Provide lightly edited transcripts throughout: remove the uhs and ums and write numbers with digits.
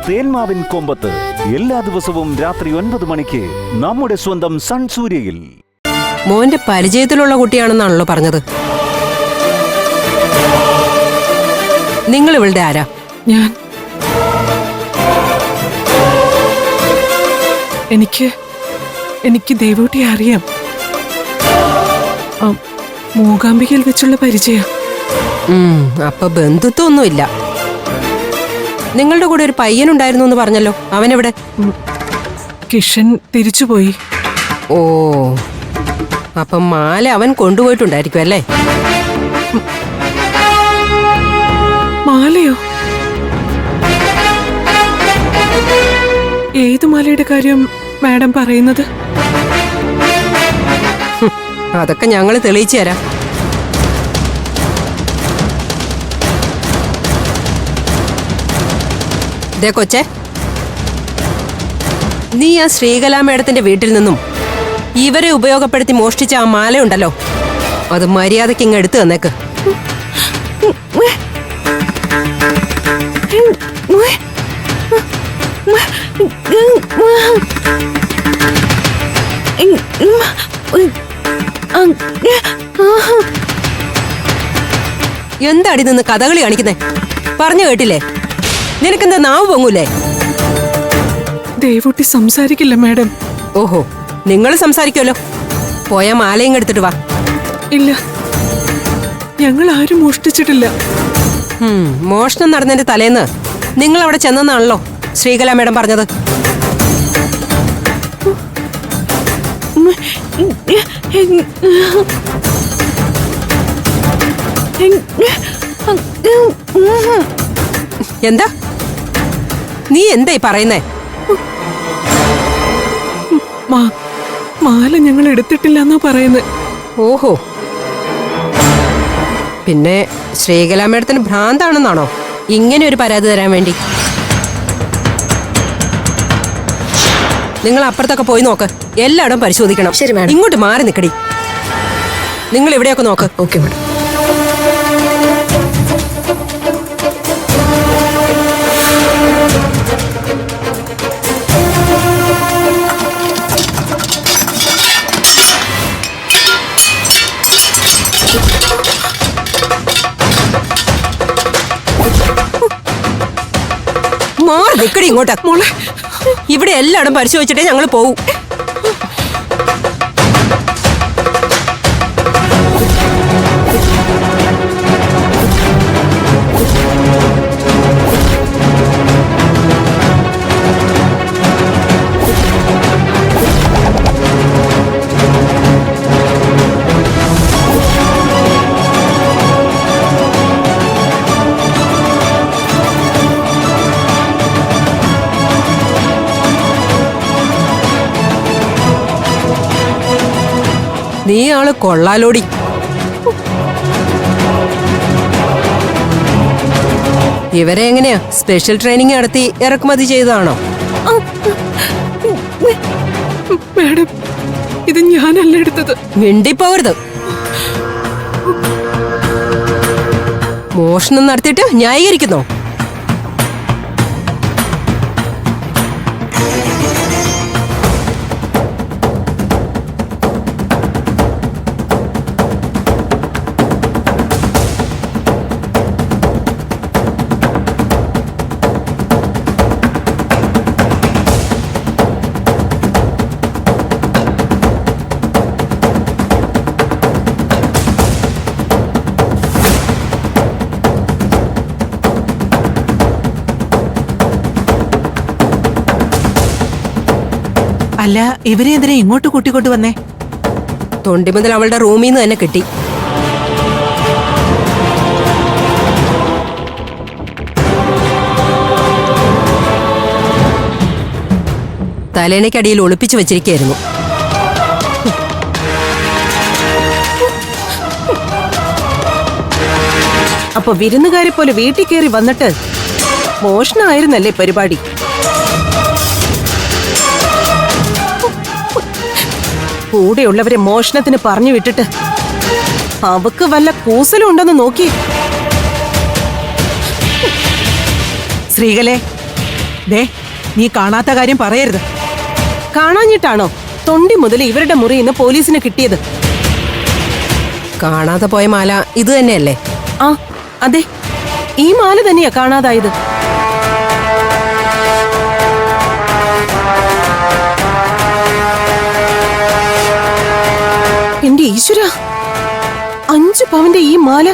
തേന്മാവിൻ കൊമ്പത്ത് എല്ലാ ദിവസവും രാത്രി 9 മണിക്ക് നമ്മുടെ സ്വന്തം സൺ സൂര്യയിൽ. മോന്റെ പരിചയത്തിലുള്ള കുട്ടിയാണെന്നാണല്ലോ പറഞ്ഞത്. നിങ്ങൾ ഇവളുടെ ആരാ? ഞാൻ എനിക്ക് ദേവൂട്ടിയെ അറിയാം. മൂകാംബികയിൽ വെച്ചുള്ള പരിചയം. അപ്പൊ ബന്ധുത്വമൊന്നുമില്ല. നിങ്ങളുടെ കൂടെ ഒരു പയ്യനുണ്ടായിരുന്നു എന്ന് പറഞ്ഞല്ലോ, അവനെവിടെ? കിഷൻ തിരിച്ചുപോയി. ഓ, അപ്പം മാല അവൻ കൊണ്ടുപോയിട്ടുണ്ടായിരിക്കും അല്ലേ? മാലയോ? ഏത് മാലയുടെ കാര്യം മാഡം പറയുന്നത്? അതൊക്കെ ഞങ്ങൾ തെളിയിച്ചു തരാം. ദേ കൊച്ചേ, നീ ആ ശ്രീകലാ മേഡത്തിന്റെ വീട്ടിൽ നിന്നും ഇവരെ ഉപയോഗപ്പെടുത്തി മോഷ്ടിച്ച ആ മാലയുണ്ടല്ലോ, അത് മര്യാദയ്ക്ക് ഇങ്ങ് എടുത്തു തന്നേക്ക്. എന്താടി നിന്ന് കഥകളി കാണിക്കുന്നേ? പറഞ്ഞു കേട്ടില്ലേ? നിനക്കെന്താ നാവ് പൊങ്ങൂലേ? ദേവൂട്ടി സംസാരിക്കില്ല മാഡം. ഓഹോ, നിങ്ങൾ സംസാരിക്കുമല്ലോ. പോയാ മാലയും എടുത്തിട്ട് വാ. ഇല്ല, ഞങ്ങൾ ആരും മോഷ്ടിച്ചിട്ടില്ല. മോഷണം നടന്നതിന്റെ തലേന്ന് നിങ്ങൾ അവിടെ ചെന്നെന്നാണല്ലോ ശ്രീകലാ മേഡം പറഞ്ഞത്. എന്താ നീ എന്തായി പറയുന്നേ? മാല ഞങ്ങൾ എടുത്തിട്ടില്ല എന്നാ പറയുന്നത്. ഓഹോ, പിന്നെ ശ്രീകലാ മേഡത്തിന് ഭ്രാന്താണെന്നാണോ ഇങ്ങനെ ഒരു പരാതി തരാൻ വേണ്ടി? നിങ്ങൾ അപ്പുറത്തൊക്കെ പോയി നോക്ക്, എല്ലായിടും പരിശോധിക്കണം. ശരി മാഡം. ഇങ്ങോട്ട് മാറി നിക്കടി. നിങ്ങൾ ഇവിടെയൊക്കെ നോക്ക്. Okay madam. മാറി നിക്കടി ഇങ്ങോട്ട്. മോളെ, ഇവിടെ എല്ലായിടും പരിശോധിച്ചിട്ടേ ഞങ്ങൾ പോവും. നീ ആള് കൊള്ളാലോടി. ഇവരെ എങ്ങനെയാ സ്പെഷ്യൽ ട്രെയിനിങ് നടത്തി ഇറക്കുമതി ചെയ്തതാണോ? മാഡം, ഇത് ഞാനല്ല എടുത്തത്. മിണ്ടിപ്പോകരുത്. മോഷണം നടത്തിയിട്ട് ന്യായീകരിക്കുന്നോ? അല്ല, ഇവരെ എന്തിനാ ഇങ്ങോട്ട് കൂട്ടിക്കൊണ്ട് വന്നേ? തൊണ്ടി മുതൽ അവളുടെ റൂമിൽ നിന്ന് തന്നെ കിട്ടി. തലേണയ്ക്കടിയിൽ ഒളിപ്പിച്ചു വെച്ചിരിക്കുകയായിരുന്നു. അപ്പൊ വിരുന്നുകാരെ പോലെ വീട്ടിൽ കയറി വന്നിട്ട് മോഷണമായിരുന്നല്ലേ പരിപാടി? കൂടെയുള്ളവരെ മോഷണത്തിന് പറഞ്ഞു വിട്ടിട്ട് അവക്ക് വല്ല കൂസലും ഉണ്ടെന്ന് നോക്കി. ശ്രീകലേ, ദേ നീ കാണാത്ത കാര്യം പറയരുത്. കാണാഞ്ഞിട്ടാണോ തൊണ്ടി മുതൽ ഇവരുടെ മുറിയിൽ നിന്ന് പോലീസിന് കിട്ടിയത്? കാണാതെ പോയ മാല ഇത് തന്നെയല്ലേ? ആ അതെ, ഈ മാല തന്നെയാ കാണാതായത്. എന്റെ ഈശ്വര, 5 പവന്റെ ഈ മാല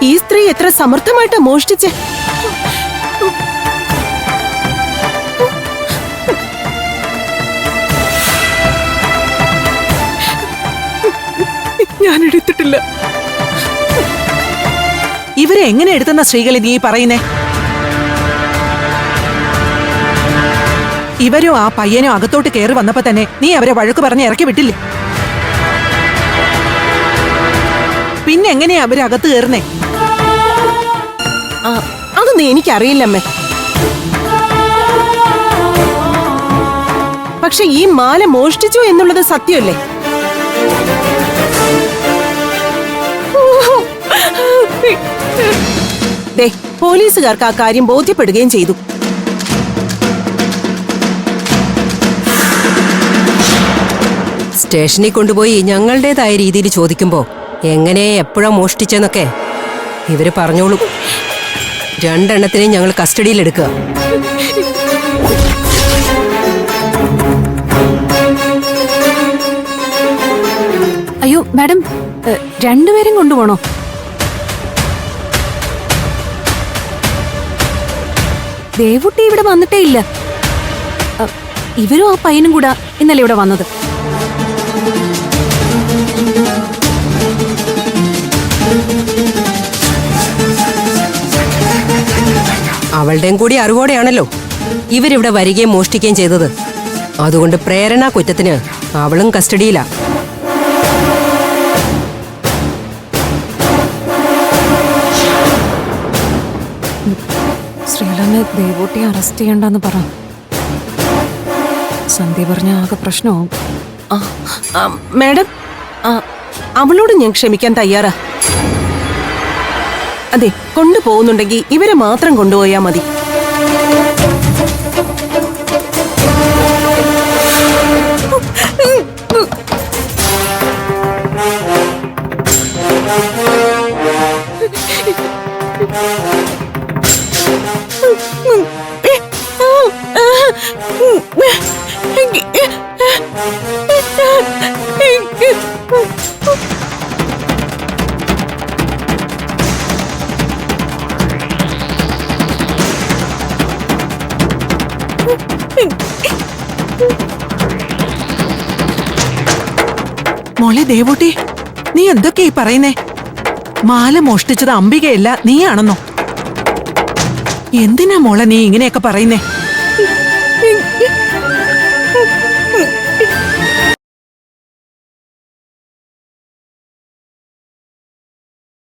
ഈ സ്ത്രീ എത്ര സമർത്ഥമായിട്ടാ മോഷ്ടിച്ചേ. ഞാൻ എടുത്തിട്ടില്ല. ഇവരെ എങ്ങനെ എടുത്തുന്ന സ്ത്രീകളെ നീ പറയുന്നേ? ഇവരും ആ പയ്യനും അകത്തോട്ട് കയറി വന്നപ്പോ തന്നെ നീ അവരെ വഴക്ക് പറഞ്ഞ് ഇറക്കി വിട്ടില്ലേ? പിന്നെ എങ്ങനെയാ അവര് അകത്ത് കയറുന്നേ? അതൊന്നും എനിക്കറിയില്ലമ്മേ. പക്ഷെ ഈ മാല മോഷ്ടിച്ചു എന്നുള്ളത് സത്യമല്ലേ? ദേ, പോലീസുകാർക്ക് ആ കാര്യം ബോധ്യപ്പെടുകയും ചെയ്തു. സ്റ്റേഷനിൽ കൊണ്ടുപോയി ഞങ്ങളുടേതായ രീതിയിൽ ചോദിക്കുമ്പോ എങ്ങനെ എപ്പോഴാ മോഷ്ടിച്ചെന്നൊക്കെ ഇവര് പറഞ്ഞോളും. 2 എണ്ണത്തിനെയും ഞങ്ങൾ കസ്റ്റഡിയിലെടുക്കുക. അയ്യോ മാഡം, 2 പേരും കൊണ്ടുപോണോ? ദേവുട്ടി ഇവിടെ വന്നിട്ടേ ഇല്ല. ഇവരും ആ പയ്യനും കൂടെ ഇന്നലെ ഇവിടെ വന്നത്. അവളുടെയും കൂടി അറിവോടെയാണല്ലോ ഇവരിവിടെ വരികയും മോഷ്ടിക്കുകയും ചെയ്തത്. അതുകൊണ്ട് പ്രേരണ കുറ്റത്തിന് അവളും കസ്റ്റഡിയിലാ. ശ്രീലനെ ദേവൂട്ടിയെ അറസ്റ്റ് ചെയ്യണ്ടെന്ന് പറ. സന്ധ്യ പറഞ്ഞ ആകെ പ്രശ്നമാവും. മാഡം, അവളോട് ഞാൻ ക്ഷമിക്കാൻ തയ്യാറാ. അതെ, കൊണ്ടുപോകുന്നുണ്ടെങ്കിൽ ഇവരെ മാത്രം കൊണ്ടുപോയാ മതി. മോളെ ദേവൂട്ടി, നീ എന്തൊക്കെ ഈ പറയുന്നേ? മാല മോഷ്ടിച്ചത് അംബികയല്ല, നീയാണെന്നോ? എന്തിനാ മോളെ നീ ഇങ്ങനെയൊക്കെ പറയുന്നേ?